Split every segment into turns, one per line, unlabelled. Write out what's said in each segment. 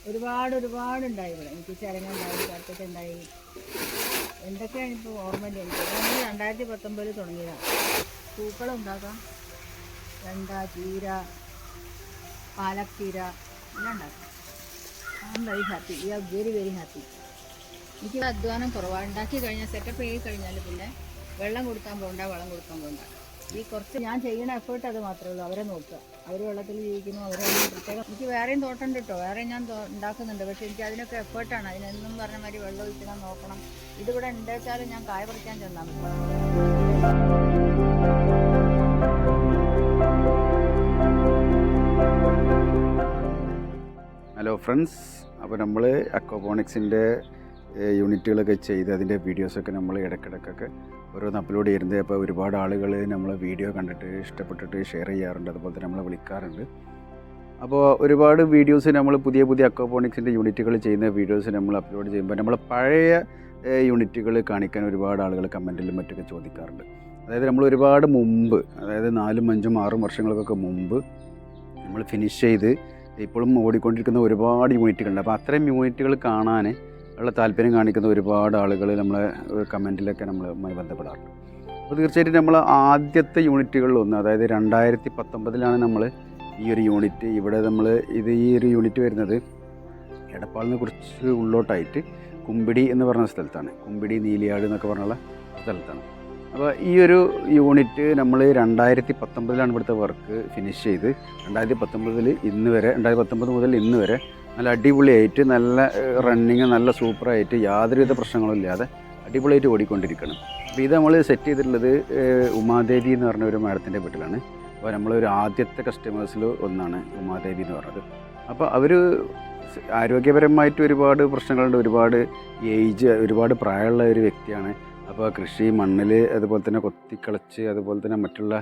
ഒരുപാടുണ്ടായി ഇവിടെ. എനിക്ക് ചിരങ്ങുണ്ടായി, കറുത്തിട്ടുണ്ടായി, എന്തൊക്കെയാണ് ഇപ്പോൾ ഓർമ്മയില്ല എനിക്ക്. നമ്മൾ 2019 തുടങ്ങിയതാണ് പൂക്കളം ഉണ്ടാക്കാം. വെണ്ട, ചീര, പാലക് ചീര എല്ലാം ഉണ്ടാക്കാം. I am very happy. We are very happy. എനിക്ക് അധ്വാനം കുറവാണ്. ഉണ്ടാക്കി കഴിഞ്ഞാൽ സെറ്റപ്പ് ചെയ്ത് കഴിഞ്ഞാൽ പിന്നെ വെള്ളം കൊടുക്കാൻ പോകണ്ട. ഈ കുറച്ച് ഞാൻ ചെയ്യുന്ന എഫേർട്ട് അത് മാത്രമേ ഉള്ളൂ. അവരെ നോക്കുക, അവർ വെള്ളത്തിൽ ജീവിക്കുന്നു, അവരെ പ്രത്യേകം. എനിക്ക് വേറെയും തോട്ടമുണ്ട് കേട്ടോ, വേറെയും ഞാൻ ഉണ്ടാക്കുന്നുണ്ട്. പക്ഷേ എനിക്ക് അതിനൊക്കെ എഫേർട്ടാണ്. അതിനെന്നും പറഞ്ഞ മാതിരി വെള്ളം ഒഴിക്കണം, നോക്കണം. ഇതിവിടെ ഉണ്ടാച്ചാലും ഞാൻ കായ പറിക്കാൻ ചെന്നാൽ മതി.
ഹലോ ഫ്രണ്ട്സ്, അപ്പോൾ നമ്മൾ അക്വാപോണിക്സിൻ്റെ യൂണിറ്റുകളൊക്കെ ചെയ്ത് അതിൻ്റെ വീഡിയോസൊക്കെ നമ്മൾ ഇടയ്ക്കിടയ്ക്കൊക്കെ ഓരോന്ന് അപ്ലോഡ് ചെയ്യുന്നത്. അപ്പോൾ ഒരുപാട് ആളുകൾ നമ്മൾ വീഡിയോ കണ്ടിട്ട് ഇഷ്ടപ്പെട്ടിട്ട് ഷെയർ ചെയ്യാറുണ്ട്, അതുപോലെ തന്നെ നമ്മളെ വിളിക്കാറുണ്ട്. അപ്പോൾ ഒരുപാട് വീഡിയോസ് നമ്മൾ പുതിയ അക്വാപോണിക്സിൻ്റെ യൂണിറ്റുകൾ ചെയ്യുന്ന വീഡിയോസ് നമ്മൾ അപ്ലോഡ് ചെയ്യുമ്പോൾ നമ്മൾ പഴയ യൂണിറ്റുകൾ കാണിക്കാൻ ഒരുപാട് ആളുകൾ കമൻറ്റിലും മറ്റൊക്കെ ചോദിക്കാറുണ്ട്. അതായത് നമ്മൾ ഒരുപാട് മുമ്പ്, അതായത് 4, 5, 6 വർഷങ്ങൾക്കൊക്കെ മുമ്പ് നമ്മൾ ഫിനിഷ് ചെയ്ത് ഇപ്പോഴും ഓടിക്കൊണ്ടിരിക്കുന്ന ഒരുപാട് യൂണിറ്റുകളുണ്ട്. അപ്പോൾ അത്തരം യൂണിറ്റുകൾ കാണാൻ ഉള്ള താല്പര്യം കാണിക്കുന്ന ഒരുപാട് ആളുകൾ നമ്മളെ കമൻറ്റിലൊക്കെ നമ്മളുമായി ബന്ധപ്പെടാറുണ്ട്. അപ്പോൾ തീർച്ചയായിട്ടും നമ്മൾ ആദ്യത്തെ യൂണിറ്റുകളിലൊന്ന്, അതായത് 2019 നമ്മൾ ഈ ഒരു യൂണിറ്റ് ഇവിടെ ഈ ഒരു യൂണിറ്റ് വരുന്നത് എടപ്പാളിന് കുറച്ച് ഉള്ളോട്ടായിട്ട് കുമ്പിടി എന്ന് പറഞ്ഞ സ്ഥലത്താണ്. കുമ്പിടി, നീലിയാട് എന്നൊക്കെ പറഞ്ഞുള്ള സ്ഥലത്താണ്. അപ്പോൾ ഈ ഒരു യൂണിറ്റ് നമ്മൾ 2019 ഇവിടുത്തെ വർക്ക് ഫിനിഷ് ചെയ്ത് 2019 മുതൽ ഇന്ന് വരെ നല്ല അടിപൊളിയായിട്ട്, നല്ല റണ്ണിങ്, നല്ല സൂപ്പറായിട്ട്, യാതൊരുവിധ പ്രശ്നങ്ങളും ഇല്ലാതെ അടിപൊളിയായിട്ട് ഓടിക്കൊണ്ടിരിക്കണം. അപ്പോൾ ഇത് നമ്മൾ സെറ്റ് ചെയ്തിട്ടുള്ളത് ഉമാദേവി എന്ന് പറഞ്ഞ ഒരു മാഡത്തിൻ്റെ വീട്ടിലാണ്. അപ്പോൾ നമ്മളൊരു ആദ്യത്തെ കസ്റ്റമേഴ്സിൽ ഒന്നാണ് ഉമാദേവി എന്ന് പറഞ്ഞത്. അപ്പോൾ അവർ ആരോഗ്യപരമായിട്ട് ഒരുപാട് പ്രശ്നങ്ങളുണ്ട്, ഒരുപാട് ഏജ്, ഒരുപാട് പ്രായമുള്ള ഒരു വ്യക്തിയാണ്. അപ്പോൾ കൃഷി മണ്ണിൽ അതുപോലെ തന്നെ കൊത്തിക്കളച്ച്, അതുപോലെ തന്നെ മറ്റുള്ള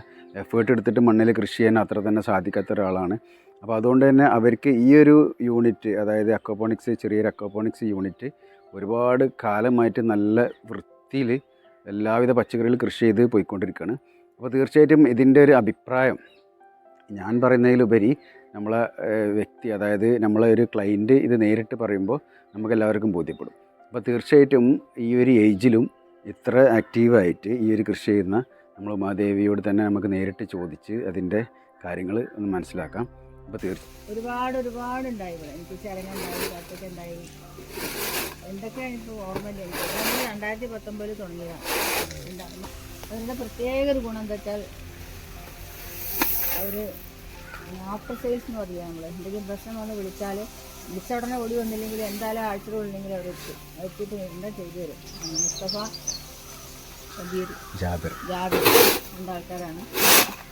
എഫേർട്ട് എടുത്തിട്ട് മണ്ണിൽ കൃഷി ചെയ്യാൻ അത്ര തന്നെ സാധിക്കാത്ത ഒരാളാണ്. അപ്പോൾ അതുകൊണ്ട് തന്നെ അവർക്ക് ഈ ഒരു യൂണിറ്റ്, അതായത് അക്വാപോണിക്സ്, ചെറിയൊരു അക്വാപോണിക്സ് യൂണിറ്റ് ഒരുപാട് കാലമായിട്ട് നല്ല വൃത്തിയിൽ എല്ലാവിധ പച്ചക്കറികൾ കൃഷി ചെയ്ത് പോയിക്കൊണ്ടിരിക്കുകയാണ്. അപ്പോൾ തീർച്ചയായിട്ടും ഇതിൻ്റെ ഒരു അഭിപ്രായം ഞാൻ പറയുന്നതിലുപരി നമ്മളെ വ്യക്തി, അതായത് നമ്മളെ ഒരു ക്ലയൻറ്റ് ഇത് നേരിട്ട് പറയുമ്പോൾ നമുക്കെല്ലാവർക്കും ബോധ്യപ്പെടും. അപ്പോൾ തീർച്ചയായിട്ടും ഈ ഒരു ഏജിലും ഇത്ര ആക്റ്റീവായിട്ട് ഈ ഒരു കൃഷി ചെയ്യുന്ന നമ്മൾ ഉമാദേവിയോട് തന്നെ നമുക്ക് നേരിട്ട് ചോദിച്ച് അതിൻ്റെ കാര്യങ്ങൾ ഒന്ന് മനസ്സിലാക്കാം. അപ്പോൾ
ഒരുപാടുണ്ടായി ഇവിടെ. എനിക്ക് ചിരങ്ങുണ്ടായി, കറുത്തിട്ടുണ്ടായി, എന്തൊക്കെയാണ് ഇപ്പോൾ ഓർമ്മയില്ല എനിക്ക്. നമ്മൾ 2019 തുടങ്ങിയതാണ്. അതിൻ്റെ പ്രത്യേക ഒരു ഗുണം എന്താ വെച്ചാൽ അവർ ആഫ്റ്റർ സെയിൽസ് എന്ന് പറയുക. നമ്മൾ എന്തെങ്കിലും പ്രശ്നം വന്ന് വിളിച്ച ഉടനെ ഓടി വന്നില്ലെങ്കിൽ എന്തായാലും ആഴ്ചകളില്ലെങ്കിൽ അവർ എത്തിയിട്ട് എന്താ ചെയ്തു തരും. മുസ്തഫ, ജാബിർ രണ്ടാൾക്കാരാണ്.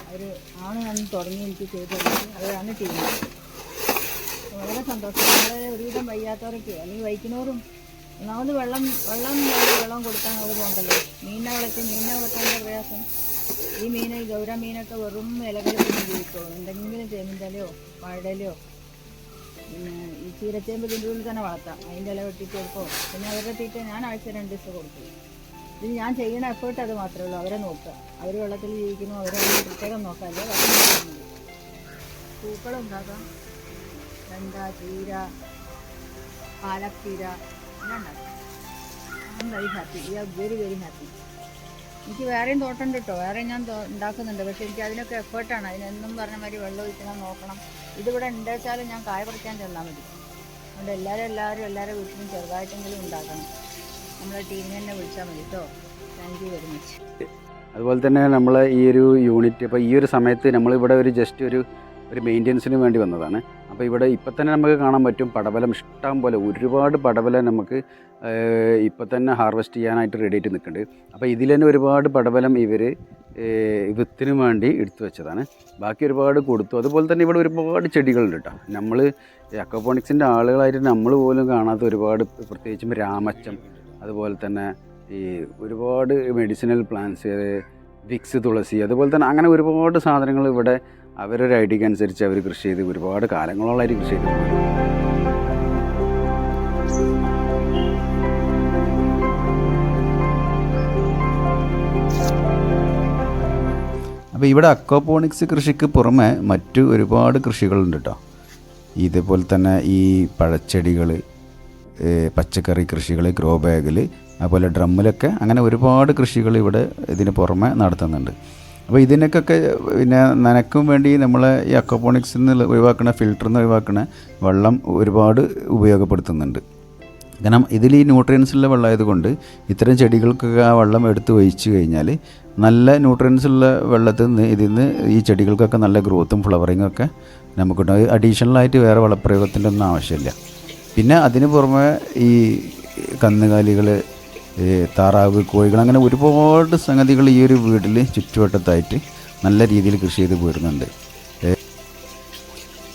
അവർ അന്ന് തുടങ്ങി എനിക്ക് ചെയ്തു തരുന്നത്. അവരാണ് ടീം. വളരെ സന്തോഷം. നമ്മളെ ഒരുവിധം വയ്യാത്തവരൊക്കെ അല്ലെങ്കിൽ വയ്ക്കുന്നവരും ഒന്നാമത് വെള്ളം കൊടുക്കാൻ അവർ പോകണ്ടല്ലോ. മീനിനെ വളർത്താനുള്ള പ്രയാസം. ഈ ഗൗര മീനൊക്കെ വെറും ഇലകളിൽ പിന്നെ ജീവിക്കുള്ളൂ. എന്തെങ്കിലും ചേമ്പിൻ്റെലയോ വാഴയിലയോ പിന്നെ ഈ ചീരച്ചേമ്പ് ഇതിൻ്റെ ഉള്ളിൽ തന്നെ വളർത്താം. അതിൻ്റെ ഇല വെട്ടിയിട്ട് കൊടുക്കോ. പിന്നെ അവരുടെ തീറ്റ ഞാൻ ആഴ്ച 2 ദിവസം കൊടുക്കും. ഇത് ഞാൻ ചെയ്യുന്ന എഫേർട്ട് അത് മാത്രമേ ഉള്ളൂ. അവരെ നോക്കുക, അവർ വെള്ളത്തിൽ ജീവിക്കുന്നു, അവരെ പ്രത്യേകം നോക്കാമല്ലോ. പൂക്കളം ഉണ്ടാക്കാം. വെണ്ട, ചീര, പാലക് ചീര എല്ലാം ഉണ്ടാക്കാം. I am very happy. We are very happy. എനിക്ക് വേറെയും തോട്ടമുണ്ട് കേട്ടോ, വേറെയും ഞാൻ ഉണ്ടാക്കുന്നുണ്ട്. പക്ഷേ എനിക്ക് അതിനൊക്കെ എഫേർട്ടാണ്. അതിനെന്നും പറഞ്ഞ മാതിരി വെള്ളം ഒഴിക്കണം, നോക്കണം. ഇതിവിടെ ഉണ്ടാച്ചാലും ഞാൻ കായ പറിക്കാൻ ചെന്നാൽ മതി. അതുകൊണ്ട് എല്ലാവരും വീട്ടിലും ചെറുതായിട്ടെങ്കിലും ഉണ്ടാക്കണം. നമ്മളെ ടീമിനെ തന്നെ വിളിച്ചാൽ മതി കേട്ടോ. Thank you very much.
അതുപോലെ തന്നെ നമ്മൾ ഈ ഒരു യൂണിറ്റ്, അപ്പോൾ ഈ ഒരു സമയത്ത് നമ്മളിവിടെ ജസ്റ്റ് ഒരു മെയിൻ്റെനൻസിന് വേണ്ടി വന്നതാണ്. അപ്പോൾ ഇവിടെ ഇപ്പം തന്നെ നമുക്ക് കാണാൻ പറ്റും പടവലം ഇഷ്ടം പോലെ, ഒരുപാട് പടവലം നമുക്ക് ഇപ്പം തന്നെ ഹാർവെസ്റ്റ് ചെയ്യാനായിട്ട് റെഡി ആയിട്ട് നിൽക്കുന്നുണ്ട്. അപ്പോൾ ഇതിൽ തന്നെ ഒരുപാട് പടവലം ഇവർ വിത്തിന് വേണ്ടി എടുത്തു വെച്ചതാണ്. ബാക്കി ഒരുപാട് കൊടുത്തു. അതുപോലെ തന്നെ ഇവിടെ ഒരുപാട് ചെടികളുണ്ട് കേട്ടോ. നമ്മൾ അക്വാപോണിക്സിൻ്റെ ആളുകളായിട്ട് നമ്മൾ പോലും കാണാത്ത ഒരുപാട്, പ്രത്യേകിച്ചും രാമച്ചം, അതുപോലെ തന്നെ ഈ ഒരുപാട് മെഡിസിനൽ പ്ലാന്റ്സ്, വിക്സ്, തുളസി, അതുപോലെ തന്നെ അങ്ങനെ ഒരുപാട് സാധനങ്ങൾ ഇവിടെ അവരൊരു ഐഡിയക്ക് അനുസരിച്ച് അവർ കൃഷി ചെയ്ത് ഒരുപാട് കാലങ്ങളോളമായിട്ട് കൃഷി ചെയ്ത്. അപ്പോൾ ഇവിടെ അക്വാപോണിക്സ് കൃഷിക്ക് പുറമെ മറ്റു ഒരുപാട് കൃഷികളുണ്ട് കേട്ടോ. ഇതേപോലെ തന്നെ ഈ പഴച്ചെടികൾ, പച്ചക്കറി കൃഷികൾ, ഗ്രോ ബാഗിൽ, അതുപോലെ ഡ്രമ്മിലൊക്കെ അങ്ങനെ ഒരുപാട് കൃഷികൾ ഇവിടെ ഇതിന് പുറമെ നടത്തുന്നുണ്ട്. അപ്പോൾ ഇതിനൊക്കെ പിന്നെ നനയ്ക്കും വേണ്ടി നമ്മൾ ഈ അക്വാപോണിക്സിൽ നിന്ന് ഒഴിവാക്കുന്ന, ഫിൽറ്ററിൽ നിന്ന് ഒഴിവാക്കുന്ന വെള്ളം ഒരുപാട് ഉപയോഗപ്പെടുത്തുന്നുണ്ട്. കാരണം ഇതിൽ ഈ ന്യൂട്രിയൻസുള്ള വെള്ളമായതുകൊണ്ട് ഇത്തരം ചെടികൾക്കൊക്കെ ആ വെള്ളം എടുത്ത് ഒഴിച്ച് കഴിഞ്ഞാൽ നല്ല ന്യൂട്രിയൻസുള്ള വെള്ളത്തിൽ നിന്ന് ഇതിൽ ഈ ചെടികൾക്കൊക്കെ നല്ല ഗ്രോത്തും ഫ്ലവറിങ്ങും ഒക്കെ നമുക്കുണ്ടാകും. അഡീഷണലായിട്ട് വേറെ വളപ്രയോഗത്തിൻ്റെ ഒന്നും ആവശ്യമില്ല. പിന്നെ അതിന് പുറമെ ഈ കന്നുകാലികൾ, താറാവ്, കോഴികൾ, അങ്ങനെ ഒരുപാട് സംഗതികൾ ഈ ഒരു വീട്ടിൽ ചുറ്റുവട്ടത്തായിട്ട് നല്ല രീതിയിൽ കൃഷി ചെയ്ത് പോരുന്നുണ്ട്.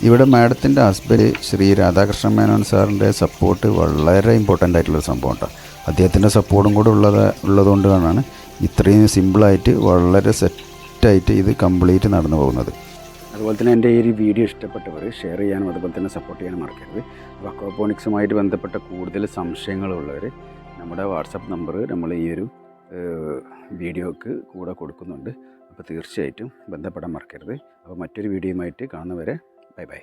ഇവിടെ മാഡത്തിൻ്റെ ഹസ്ബൻഡ് ശ്രീ രാധാകൃഷ്ണൻ മേനോൻ സാറിൻ്റെ സപ്പോർട്ട് വളരെ ഇമ്പോർട്ടൻ്റ് ആയിട്ടുള്ളൊരു സംഭവം കേട്ടോ. അദ്ദേഹത്തിൻ്റെ സപ്പോർട്ടും കൂടെ ഉള്ളതുകൊണ്ടാണ് ഇത്രയും സിമ്പിളായിട്ട് വളരെ സെറ്റായിട്ട് ഇത് കംപ്ലീറ്റ് നടന്നു പോകുന്നത്. അതുപോലെ തന്നെ എൻ്റെ ഈ ഒരു വീഡിയോ ഇഷ്ടപ്പെട്ടവർ ഷെയർ ചെയ്യാനും അതുപോലെ തന്നെ സപ്പോർട്ട് ചെയ്യാനും മറക്കരുത്. അപ്പോൾ അക്വാപോണിക്സുമായിട്ട് ബന്ധപ്പെട്ട കൂടുതൽ സംശയങ്ങളുള്ളവർ നമ്മുടെ വാട്സപ്പ് നമ്പർ നമ്മൾ ഈ ഒരു വീഡിയോക്ക് കൂടെ കൊടുക്കുന്നുണ്ട്. അപ്പോൾ തീർച്ചയായിട്ടും ബന്ധപ്പെടാൻ മറക്കരുത്. അപ്പോൾ മറ്റൊരു വീഡിയോയുമായിട്ട് കാണുന്നവരെ ബൈ ബൈ.